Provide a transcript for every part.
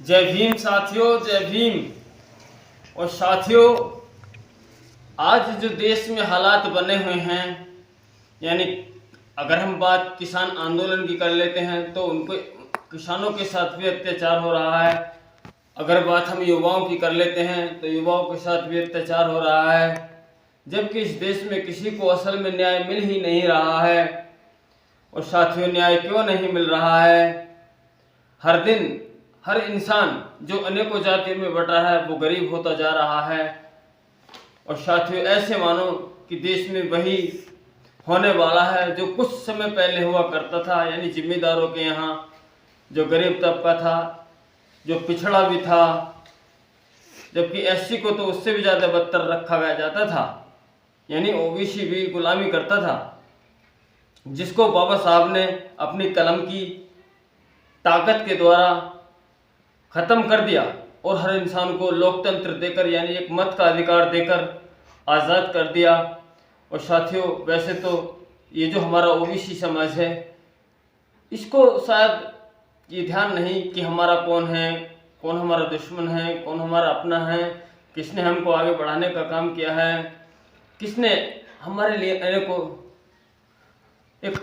जय भीम साथियों, जय भीम। और साथियों, आज जो देश में हालात बने हुए हैं, यानी अगर हम बात किसान आंदोलन की कर लेते हैं तो उनको किसानों के साथ भी अत्याचार हो रहा है। अगर बात हम युवाओं की कर लेते हैं तो युवाओं के साथ भी अत्याचार हो रहा है, जबकि इस देश में किसी को असल में न्याय मिल ही नहीं रहा है। और साथियों, न्याय क्यों नहीं मिल रहा है? हर दिन हर इंसान जो अनेकों जातियों में बटा है वो गरीब होता जा रहा है। और साथियों, ऐसे मानो कि देश में वही होने वाला है जो कुछ समय पहले हुआ करता था, यानी जिम्मेदारों के यहाँ जो गरीब तबका था, जो पिछड़ा भी था, जबकि एससी को तो उससे भी ज़्यादा बदतर रखा गया जाता था, यानी ओबीसी भी गुलामी करता था, जिसको बाबा साहब ने अपनी कलम की ताकत के द्वारा ख़त्म कर दिया और हर इंसान को लोकतंत्र देकर, यानी एक मत का अधिकार देकर आज़ाद कर दिया। और साथियों, वैसे तो ये जो हमारा ओबीसी समाज है, इसको शायद ये ध्यान नहीं कि हमारा कौन है, कौन हमारा दुश्मन है, कौन हमारा अपना है, किसने हमको आगे बढ़ाने का काम किया है, किसने हमारे लिए अनेकों एक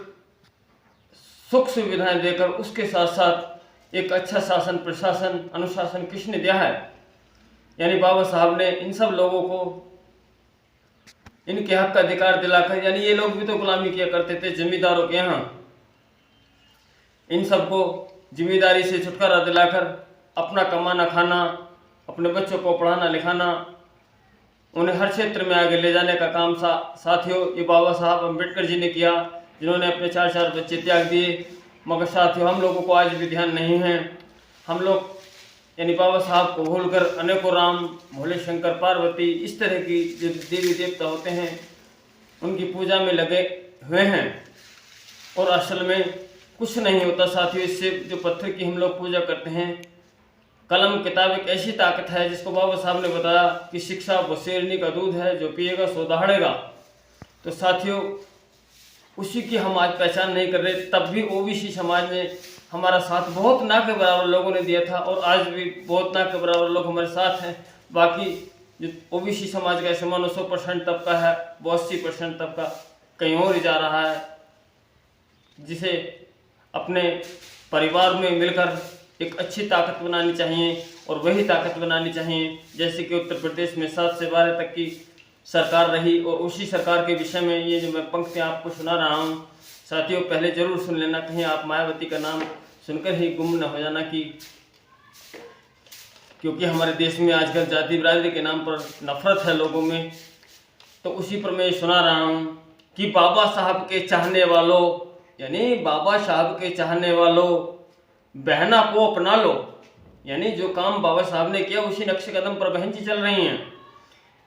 सुख सुविधाएं देकर उसके साथ साथ एक अच्छा शासन, प्रशासन, अनुशासन किसने दिया है। यानी बाबा साहब ने इन सब लोगों को इनके हक का अधिकार दिलाकर, यानी ये लोग भी तो गुलामी किया करते थे जमींदारों के यहाँ, इन सबको जिम्मेदारी से छुटकारा दिलाकर अपना कमाना खाना, अपने बच्चों को पढ़ाना लिखाना, उन्हें हर क्षेत्र में आगे ले जाने का काम साथियों ये बाबा साहब अम्बेडकर जी ने किया, जिन्होंने अपने 4 बच्चे त्याग दिए। मगर साथियों, हम लोगों को आज भी ध्यान नहीं है। हम लोग यानी बाबा साहब को भूलकर अनेकों राम, भोले शंकर, पार्वती, इस तरह की जो देवी देवता होते हैं उनकी पूजा में लगे हुए हैं, और असल में कुछ नहीं होता साथियों। इससे जो पत्थर की हम लोग पूजा करते हैं, कलम किताब एक ऐसी ताकत है जिसको बाबा साहब ने बताया कि शिक्षा वो शेरनी का दूध है, जो पिएगा सो दहाड़ेगा। तो साथियों, उसी की हम आज पहचान नहीं कर रहे। तब भी ओबीसी समाज में हमारा साथ बहुत ना के बराबर लोगों ने दिया था, और आज भी बहुत ना के बराबर लोग हमारे साथ हैं। बाकी जो ओबीसी समाज का ऐसे मानो 100% तबका है, वो 80% तबका कहीं और ही जा रहा है, जिसे अपने परिवार में मिलकर एक अच्छी ताकत बनानी चाहिए। और वही ताकत बनानी चाहिए जैसे कि उत्तर प्रदेश में 7 से 12 तक की सरकार रही, और उसी सरकार के विषय में ये जो मैं पंक्तियाँ आपको सुना रहा हूँ साथियों, पहले जरूर सुन लेना, कहीं आप मायावती का नाम सुनकर ही गुम न हो जाना, क्योंकि हमारे देश में आजकल जाति बिरादरी के नाम पर नफरत है लोगों में। तो उसी पर मैं सुना रहा हूँ कि बाबा साहब के चाहने वालों, यानी बाबा साहब के चाहने वालों, बहना को अपना लो। यानी जो काम बाबा साहब ने किया उसी नक्शे कदम पर बहन जी चल रही हैं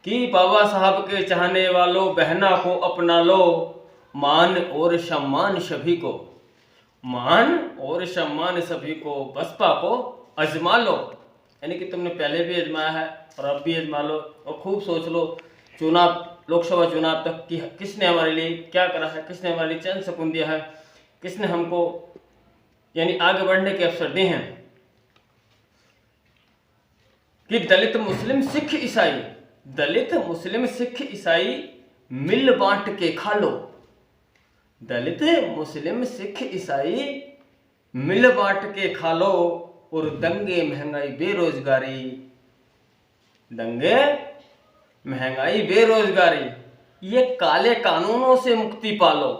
कि बाबा साहब के चाहने वालों, बहना को अपना लो, मान और सम्मान सभी को, मान और सम्मान सभी को, बसपा को आजमा लो। यानी कि तुमने पहले भी आजमाया है और अब भी आजमा लो, और खूब सोच लो चुनाव, लोकसभा चुनाव तक कि किसने हमारे लिए क्या करा है, किसने हमारे लिए चैन सुकून दिया है, किसने हमको यानी आगे बढ़ने के अवसर दिए हैं। कि दलित मुस्लिम सिख ईसाई, दलित मुस्लिम सिख ईसाई मिल बांट के खा लो, दलित मुस्लिम सिख ईसाई मिल बांट के खा लो, और दंगे महंगाई बेरोजगारी, दंगे महंगाई बेरोजगारी, ये काले कानूनों से मुक्ति पालो।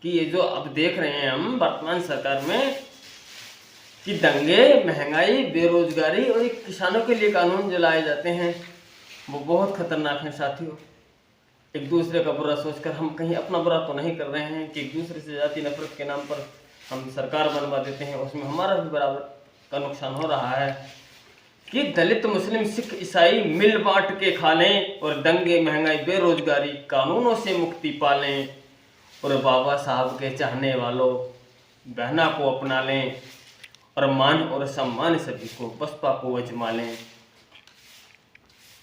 कि ये जो अब देख रहे हैं हम वर्तमान सरकार में कि दंगे, महंगाई, बेरोजगारी और एक किसानों के लिए कानून जो लाए जाते हैं वो बहुत खतरनाक हैं साथियों। एक दूसरे का बुरा सोचकर हम कहीं अपना बुरा तो नहीं कर रहे हैं कि एक दूसरे से जाति नफरत के नाम पर हम सरकार बनवा देते हैं, उसमें हमारा भी बराबर का नुकसान हो रहा है। कि दलित मुस्लिम सिख ईसाई मिल बांट के खा लें, और दंगे, महंगाई, बेरोजगारी, कानूनों से मुक्ति पालें, और बाबा साहब के चाहने वालों, बहना को अपना लें, और मान और सम्मान सभी को, बसपा को अजमा लें।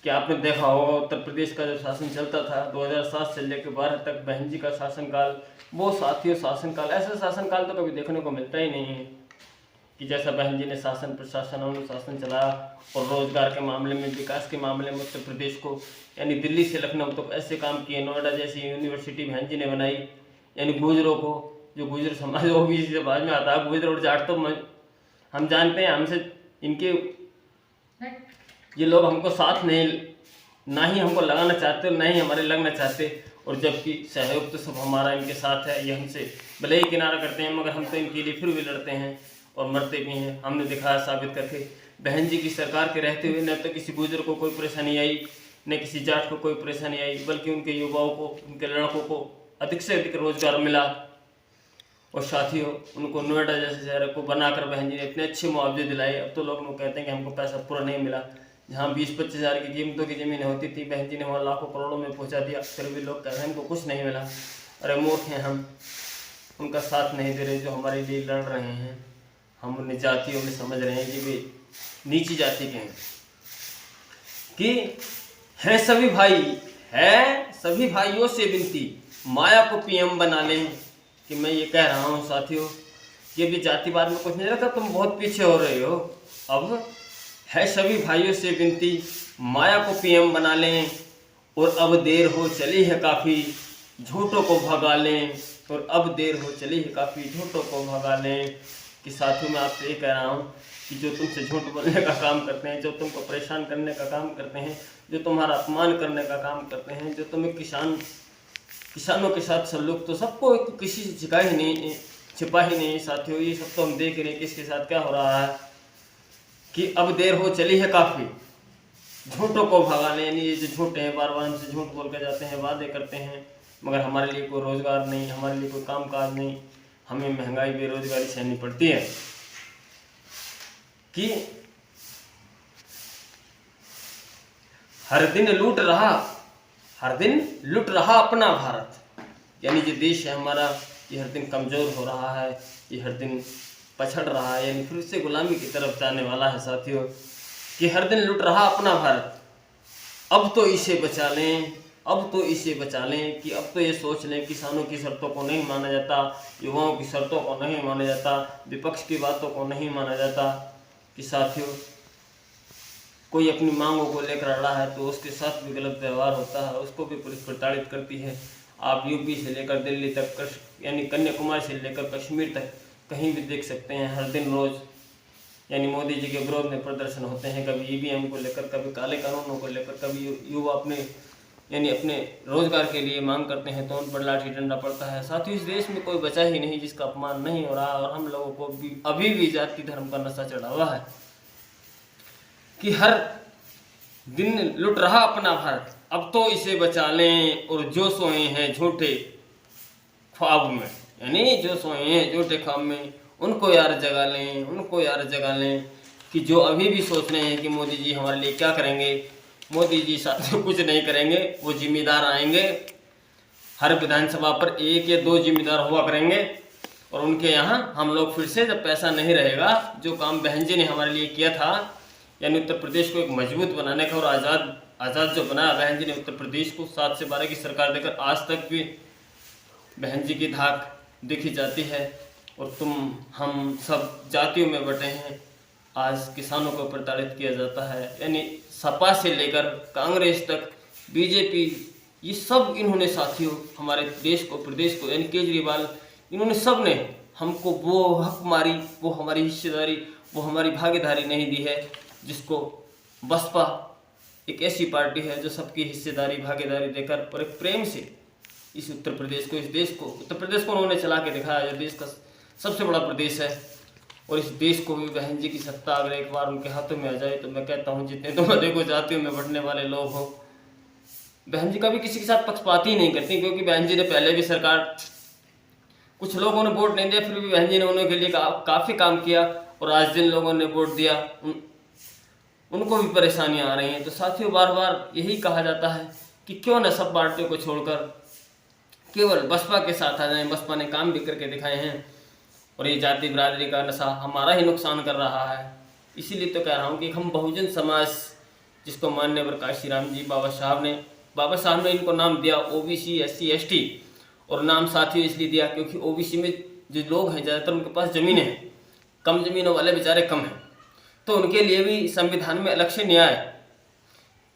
क्या आपने देखा होगा उत्तर प्रदेश का जो शासन चलता था 2007 से लेकर 12 तक, बहन जी का शासनकाल, वो साथियों शासनकाल, ऐसा शासनकाल तो कभी देखने को मिलता ही नहीं है कि जैसा बहन जी ने शासन प्रशासन अनुशासन चलाया और रोजगार के मामले में, विकास के मामले में उत्तर प्रदेश को यानी दिल्ली से लखनऊ तक ऐसे काम किए, नोएडा जैसी यूनिवर्सिटी बहन जी ने बनाई, यानी गुजरों को, जो गुजर समाज ओबीसी समाज में आता है, गुजर और जाट तो हम जानते हैं, हमसे इनके ये लोग हमको साथ नहीं, ना ही हमको लगाना चाहते और ना ही हमारे लगना चाहते, और जबकि सहयोग तो सब हमारा इनके साथ है। ये हमसे भले ही किनारा करते हैं मगर हम तो इनके लिए फिर भी लड़ते हैं और मरते भी हैं। हमने दिखाया साबित करके, बहन जी की सरकार के रहते हुए न तो किसी गुजर को कोई परेशानी आई, न किसी जाट को कोई परेशानी आई, बल्कि उनके युवाओं को, उनके लड़कों को अधिक से अधिक रोजगार मिला। और साथियों, उनको नोएडा जैसे शहर को बनाकर बहन जी ने इतने अच्छे मुआवजे दिलाए। अब तो लोग कहते हैं कि हमको पैसा पूरा नहीं मिला। जहाँ 20-25 हज़ार की कीमतों की ज़मीन होती थी, बहन जी ने वहाँ लाखों करोड़ों में पहुँचा दिया, फिर भी लोग कह रहे हैं हमको कुछ नहीं मिला। अरे मूर्ख हैं हम, उनका साथ नहीं दे रहे जो हमारे लिए लड़ रहे हैं। हम उन्हें जातियों में समझ रहे हैं कि वे नीची जाति के हैं, कि है सभी भाई, है सभी भाइयों से विनती, माया को पीएम बना लें। कि मैं ये कह रहा हूँ साथियों, ये भी जातिवाद में कुछ नहीं रखा, तुम बहुत पीछे हो रहे हो। अब है सभी भाइयों से विनती, माया को पीएम बना लें, और अब देर हो चली है काफ़ी, झूठों को भगा लें, और अब देर हो चली है काफ़ी, झूठों को भगा लें। कि साथियों, मैं आपसे ये कह रहा हूँ कि जो तुमसे झूठ बोलने का काम करते हैं, जो तुमको परेशान करने का काम करते हैं, जो तुम्हारा अपमान करने का काम करते हैं, जो तुम्हें किसानों के साथ सल्लूक, तो सबको किसी से छिपा ही नहीं साथियों। ये सब तो हम देख रहे हैं किसके साथ क्या हो रहा है। कि अब देर हो चली है काफ़ी, झूठों को भगाने, यानी ये जो झूठे हैं, बार बार हमसे झूठ बोल के जाते हैं, वादे करते हैं, मगर हमारे लिए कोई रोज़गार नहीं, हमारे लिए कोई कामकाज नहीं, हमें महंगाई बेरोजगारी सहनी पड़ती है। कि हर दिन लूट रहा अपना भारत, यानी जो देश है हमारा, ये हर दिन कमज़ोर हो रहा है, ये हर दिन पछड़ रहा है, यानी फिर से गुलामी की तरफ जाने वाला है साथियों। कि हर दिन लूट रहा अपना भारत, अब तो इसे बचा लें, अब तो इसे बचा लें। कि अब तो ये सोच लें, किसानों की शर्तों को नहीं माना जाता, युवाओं की शर्तों को नहीं माना जाता, विपक्ष की बातों को नहीं माना जाता। कि साथियों, कोई अपनी मांगों को लेकर अड़ा है तो उसके साथ भी गलत व्यवहार होता है, उसको भी पुलिस प्रताड़ित करती है। आप यूपी से लेकर दिल्ली तक, यानी कन्याकुमारी से लेकर कश्मीर तक कहीं भी देख सकते हैं, हर दिन रोज़ यानी मोदी जी के विरोध में प्रदर्शन होते हैं, कभी ईवीएम को लेकर, कभी काले कानूनों को लेकर, कभी युवा अपने रोजगार के लिए मांग करते हैं तो उन पर लाठी डंडा पड़ता है। साथियों, इस देश में कोई बचा ही नहीं जिसका अपमान नहीं हो रहा, और हम लोगों को भी अभी भी जाति धर्म का नशा चढ़ा हुआ है। कि हर दिन लुट रहा अपना भारत, अब तो इसे बचा लें, और जो सोए हैं झूठे ख्वाब में, यानी जो सोए हैं झूठे ख्वाब में, उनको यार जगा लें, उनको यार जगा लें। कि जो अभी भी सोच रहे हैं कि मोदी जी हमारे लिए क्या करेंगे, मोदी जी साथियों कुछ नहीं करेंगे। वो जिम्मेदार आएंगे, हर विधानसभा पर 1 या 2 जिम्मेदार हुआ करेंगे, और उनके यहाँ हम लोग फिर से, जब पैसा नहीं रहेगा, जो काम बहन जी ने हमारे लिए किया था, यानी उत्तर प्रदेश को एक मजबूत बनाने का, और आज़ाद जो बनाया बहन जी ने उत्तर प्रदेश को, 7 से 12 की सरकार देकर आज तक भी बहन जी की धाक देखी जाती है। और हम सब जातियों में बटे हैं। आज किसानों को प्रताड़ित किया जाता है, यानी सपा से लेकर कांग्रेस तक, बीजेपी, ये सब इन्होंने साथियों हमारे देश को, प्रदेश को, यानी केजरीवाल, इन्होंने सब ने हमको वो हकमारी, वो हमारी हिस्सेदारी, वो हमारी भागीदारी नहीं दी है, जिसको बसपा एक ऐसी पार्टी है जो सबकी हिस्सेदारी भागीदारी देकर और एक प्रेम से इस उत्तर प्रदेश को, इस देश को, उत्तर प्रदेश को उन्होंने चला के दिखाया, जो देश का सबसे बड़ा प्रदेश है। और इस देश को भी बहन जी की सत्ता अगर एक बार उनके हाथों में आ जाए, तो मैं कहता हूँ जितने तुम देखो जातियों में बढ़ने वाले लोग हो, बहन जी कभी किसी के साथ पक्षपाती ही नहीं करती, क्योंकि बहन जी ने पहले भी सरकार, कुछ लोगों ने वोट नहीं दिया, फिर भी बहन जी ने उनके लिए काफ़ी काम किया, और आज जिन लोगों ने वोट दिया उनको भी परेशानियां आ रही हैं। तो साथियों, बार बार यही कहा जाता है कि क्यों न सब पार्टियों को छोड़कर केवल बसपा के साथ आ जाएं। बसपा ने काम भी करके दिखाए हैं, और ये जाति बिरादरी का नशा हमारा ही नुकसान कर रहा है। इसीलिए तो कह रहा हूँ कि हम बहुजन समाज, जिसको माननीय काशी राम जी बाबा साहब ने इनको नाम दिया ओबीसी, SC, ST, और नाम साथियों इसलिए दिया क्योंकि ओबीसी में जो लोग हैं ज़्यादातर उनके पास ज़मीनें हैं, कम ज़मीनों वाले बेचारे कम हैं, तो उनके लिए भी संविधान में अलग से न्याय,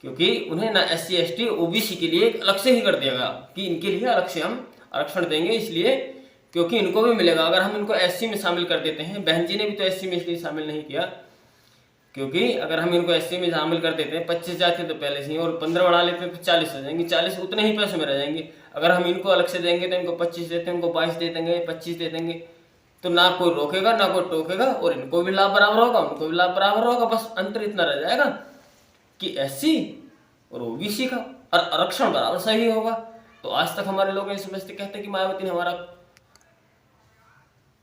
क्योंकि उन्हें ना SC ST OBC के लिए अलग से ही कर देगा कि इनके लिए अलग से हम आरक्षण देंगे, इसलिए क्योंकि इनको भी मिलेगा। अगर हम इनको SC में शामिल कर देते हैं, बहन जी ने भी तो SC में इसलिए शामिल नहीं किया, क्योंकि अगर हम इनको SC में शामिल कर देते हैं 25 जाते तो पहले से ही, और 15 बढ़ा लेते हैं तो 40 हो जाएंगे, 40 उतने ही पैसे में रह जाएंगे। अगर हम इनको अलग से देंगे तो इनको 25 देते हैं, इनको 22 दे देंगे, 25 दे देंगे, तो ना कोई रोकेगा ना कोई टोकेगा, और इनको भी लाभ बराबर होगा, उनको भी लाभ बराबर होगा। बस अंतर इतना रह जाएगा कि SC और OBC का और आरक्षण बराबर सही होगा। तो आज तक हमारे लोग ये समझते, कहते कि मायावती ने हमारा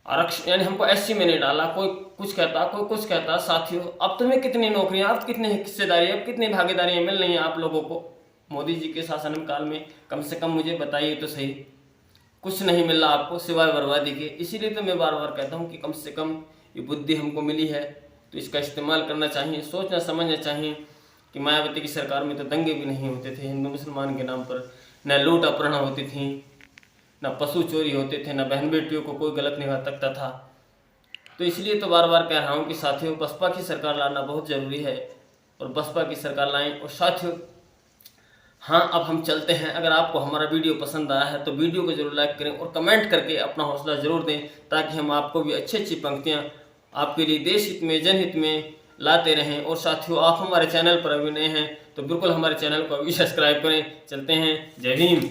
आरक्षण यानी हमको SC में नहीं डाला, कोई कुछ कहता कोई कुछ कहता। साथियों, अब तुम्हें कितनी नौकरियां, अब कितनी हिस्सेदारी, अब कितनी भागीदारियां मिल रही हैं आप लोगों को मोदी जी के शासन काल में? कम से कम मुझे बताइए तो सही। कुछ नहीं मिल रहा आपको सिवाय बर्बादी के। इसीलिए तो मैं बार बार कहता हूँ कि कम से कम ये बुद्धि हमको मिली है तो इसका इस्तेमाल करना चाहिए, सोचना समझना चाहिए कि मायावती की सरकार में तो दंगे भी नहीं होते थे हिंदू मुसलमान के नाम पर, न लूट अपहरण होती थी, न पशु चोरी होते थे, न बहन बेटियों को कोई गलत निगाह तकता था। तो इसलिए तो बार बार कह रहा हूँ कि साथियों, बसपा की सरकार लाना बहुत ज़रूरी है और बसपा की सरकार लाएं। और साथियों, हाँ, अब हम चलते हैं। अगर आपको हमारा वीडियो पसंद आया है तो वीडियो को जरूर लाइक करें और कमेंट करके अपना हौसला ज़रूर दें, ताकि हम आपको भी अच्छी अच्छी पंक्तियाँ आपके लिए देश हित में जनहित में लाते रहें। और साथियों, आप हमारे चैनल पर अभी नए हैं तो बिल्कुल हमारे चैनल को अभी सब्सक्राइब करें। चलते हैं, जय भीम।